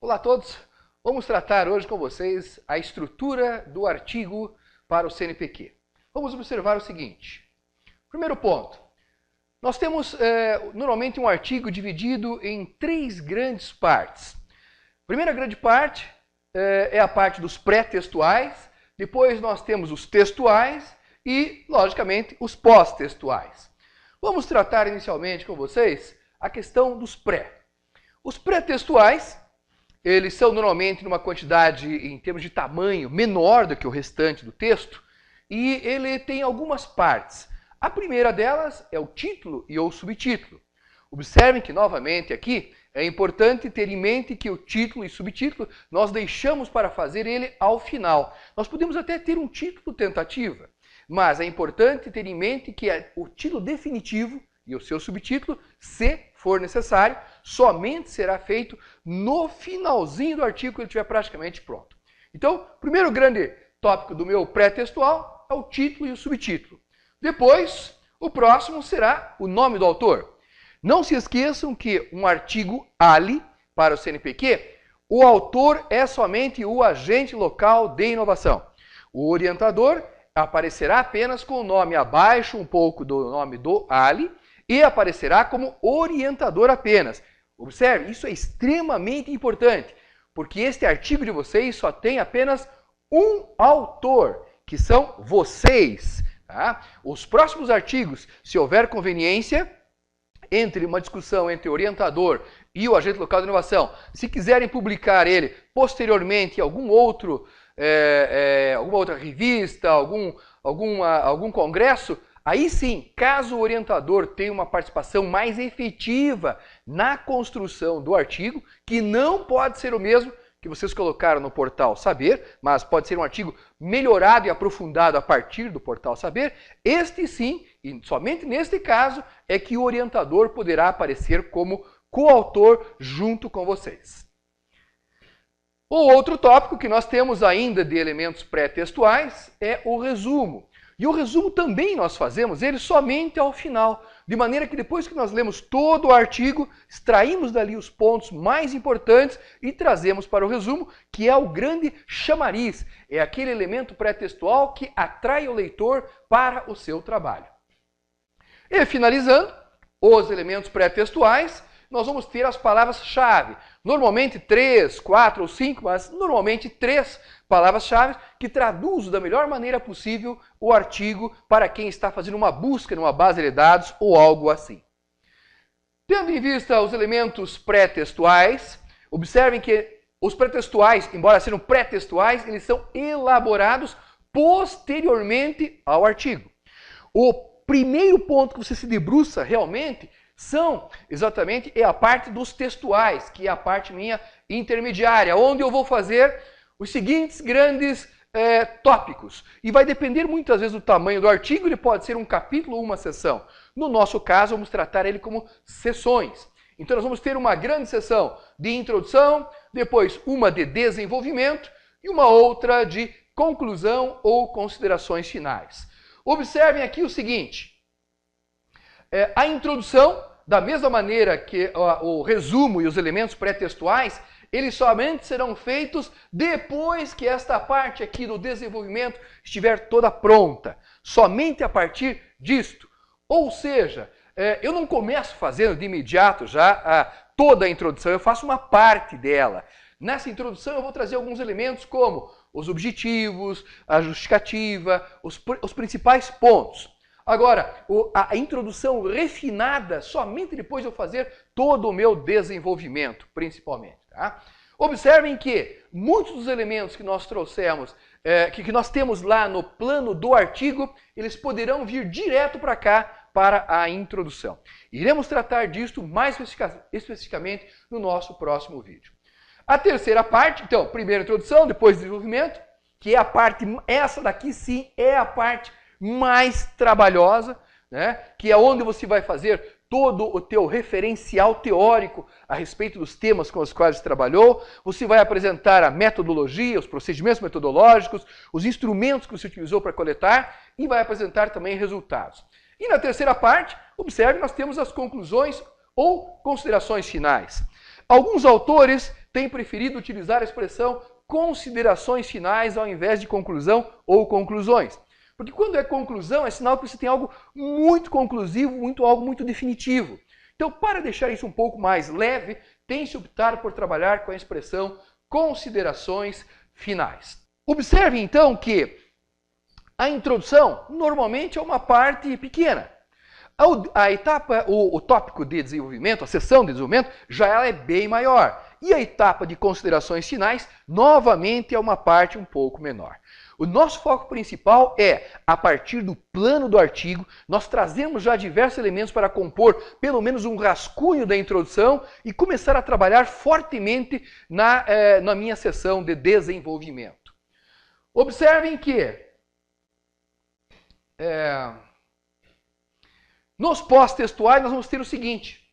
Olá a todos, vamos tratar hoje com vocês a estrutura do artigo para o CNPq. Vamos observar o seguinte. Primeiro ponto, nós temos normalmente um artigo dividido em três grandes partes. A primeira grande parte é a parte dos pré-textuais, depois nós temos os textuais e, logicamente, os pós-textuais. Vamos tratar inicialmente com vocês a questão dos pré. Os pré-textuais, eles são normalmente numa quantidade, em termos de tamanho, menor do que o restante do texto, e ele tem algumas partes. A primeira delas é o título e ou subtítulo. Observem que, novamente, aqui, é importante ter em mente que o título e subtítulo nós deixamos para fazer ele ao final. Nós podemos até ter um título tentativa, mas é importante ter em mente que o título definitivo e o seu subtítulo, se for necessário, somente será feito no finalzinho do artigo, quando ele estiver praticamente pronto. Então, o primeiro grande tópico do meu pré-textual é o título e o subtítulo. Depois, o próximo será o nome do autor. Não se esqueçam que um artigo ALI para o CNPq, o autor é somente o agente local de inovação. O orientador aparecerá apenas com o nome abaixo um pouco do nome do ALI, e aparecerá como orientador apenas. Observe, isso é extremamente importante, porque este artigo de vocês só tem apenas um autor, que são vocês. Tá? Os próximos artigos, se houver conveniência, entre uma discussão entre o orientador e o agente local de inovação, se quiserem publicar ele posteriormente em alguma outra revista, algum congresso, aí sim, caso o orientador tenha uma participação mais efetiva na construção do artigo, que não pode ser o mesmo que vocês colocaram no portal Saber, mas pode ser um artigo melhorado e aprofundado a partir do portal Saber, este sim, e somente neste caso, é que o orientador poderá aparecer como coautor junto com vocês. O outro tópico que nós temos ainda de elementos pré-textuais é o resumo. E o resumo também nós fazemos ele somente ao final, de maneira que depois que nós lemos todo o artigo, extraímos dali os pontos mais importantes e trazemos para o resumo, que é o grande chamariz, é aquele elemento pré-textual que atrai o leitor para o seu trabalho. E finalizando, os elementos pré-textuais, nós vamos ter as palavras-chave. Normalmente 3, 4 ou 5, mas normalmente 3 palavras-chave que traduzem da melhor maneira possível o artigo para quem está fazendo uma busca numa base de dados ou algo assim. Tendo em vista os elementos pré-textuais, observem que os pré-textuais, embora sejam pré-textuais, eles são elaborados posteriormente ao artigo. O primeiro ponto que você se debruça realmente é a parte dos textuais, que é a parte minha intermediária, onde eu vou fazer os seguintes grandes tópicos. E vai depender muitas vezes do tamanho do artigo, ele pode ser um capítulo ou uma seção. No nosso caso, vamos tratar ele como seções. Então nós vamos ter uma grande seção de introdução, depois uma de desenvolvimento e uma outra de conclusão ou considerações finais. Observem aqui o seguinte. A introdução, da mesma maneira que o resumo e os elementos pré-textuais, eles somente serão feitos depois que esta parte aqui do desenvolvimento estiver toda pronta. Somente a partir disto. Ou seja, eu não começo fazendo de imediato já toda a introdução, eu faço uma parte dela. Nessa introdução eu vou trazer alguns elementos como os objetivos, a justificativa, os principais pontos. Agora, a introdução refinada, somente depois de eu fazer todo o meu desenvolvimento, principalmente. Tá? Observem que muitos dos elementos que nós trouxemos, que nós temos lá no plano do artigo, eles poderão vir direto para cá, para a introdução. Iremos tratar disto mais especificamente no nosso próximo vídeo. A terceira parte, então, primeiro introdução, depois desenvolvimento, que é a parte, essa daqui sim é a parte mais trabalhosa, né? Que é onde você vai fazer todo o teu referencial teórico a respeito dos temas com os quais você trabalhou. Você vai apresentar a metodologia, os procedimentos metodológicos, os instrumentos que você utilizou para coletar e vai apresentar também resultados. E na terceira parte, observe, nós temos as conclusões ou considerações finais. Alguns autores tem preferido utilizar a expressão considerações finais ao invés de conclusão ou conclusões. Porque quando é conclusão, é sinal que você tem algo muito conclusivo, algo muito definitivo. Então, para deixar isso um pouco mais leve, tem-se optado por trabalhar com a expressão considerações finais. Observe, então, que a introdução normalmente é uma parte pequena. A etapa, o tópico de desenvolvimento, a seção de desenvolvimento, já ela é bem maior. E a etapa de considerações finais, novamente, é uma parte um pouco menor. O nosso foco principal é, a partir do plano do artigo, nós trazemos já diversos elementos para compor pelo menos um rascunho da introdução e começar a trabalhar fortemente na minha seção de desenvolvimento. Observem que nos pós-textuais nós vamos ter o seguinte: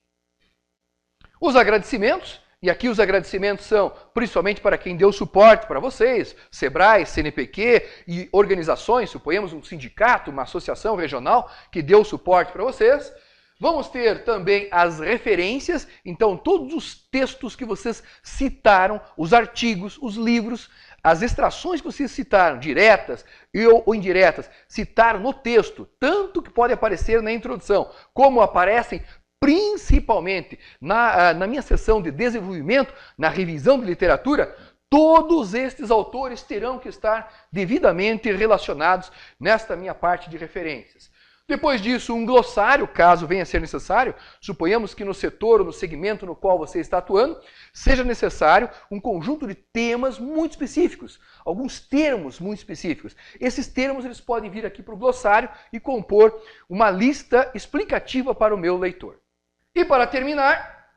os agradecimentos. E aqui os agradecimentos são principalmente para quem deu suporte para vocês, Sebrae, CNPq e organizações, suponhamos um sindicato, uma associação regional que deu suporte para vocês. Vamos ter também as referências, então todos os textos que vocês citaram, os artigos, os livros, as extrações que vocês citaram, diretas ou indiretas, citaram no texto, tanto que pode aparecer na introdução, como aparecem principalmente na minha seção de desenvolvimento, na revisão de literatura, todos estes autores terão que estar devidamente relacionados nesta minha parte de referências. Depois disso, um glossário, caso venha a ser necessário, suponhamos que no setor ou no segmento no qual você está atuando, seja necessário um conjunto de temas muito específicos, alguns termos muito específicos. Esses termos eles podem vir aqui para o glossário e compor uma lista explicativa para o meu leitor. E para terminar,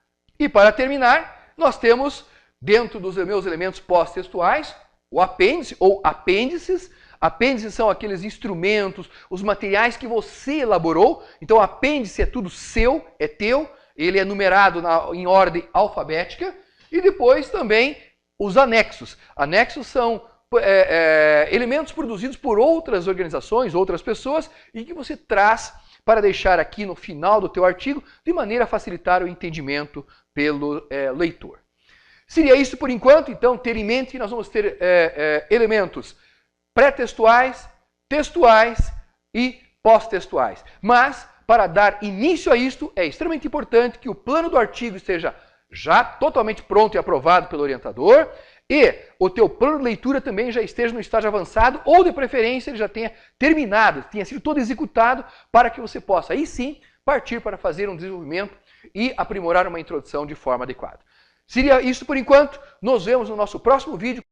nós temos, dentro dos meus elementos pós-textuais, o apêndice ou apêndices. Apêndices são aqueles instrumentos, os materiais que você elaborou. Então, o apêndice é tudo seu, é teu, ele é numerado em ordem alfabética. E depois também os anexos. Anexos são elementos produzidos por outras organizações, outras pessoas, e que você traz para deixar aqui no final do teu artigo, de maneira a facilitar o entendimento pelo leitor. Seria isso por enquanto, então ter em mente que nós vamos ter elementos pré-textuais, textuais e pós-textuais. Mas, para dar início a isto, é extremamente importante que o plano do artigo esteja já totalmente pronto e aprovado pelo orientador, e o teu plano de leitura também já esteja no estágio avançado, ou de preferência ele já tenha terminado, tenha sido todo executado, para que você possa aí sim partir para fazer um desenvolvimento e aprimorar uma introdução de forma adequada. Seria isso por enquanto, nos vemos no nosso próximo vídeo.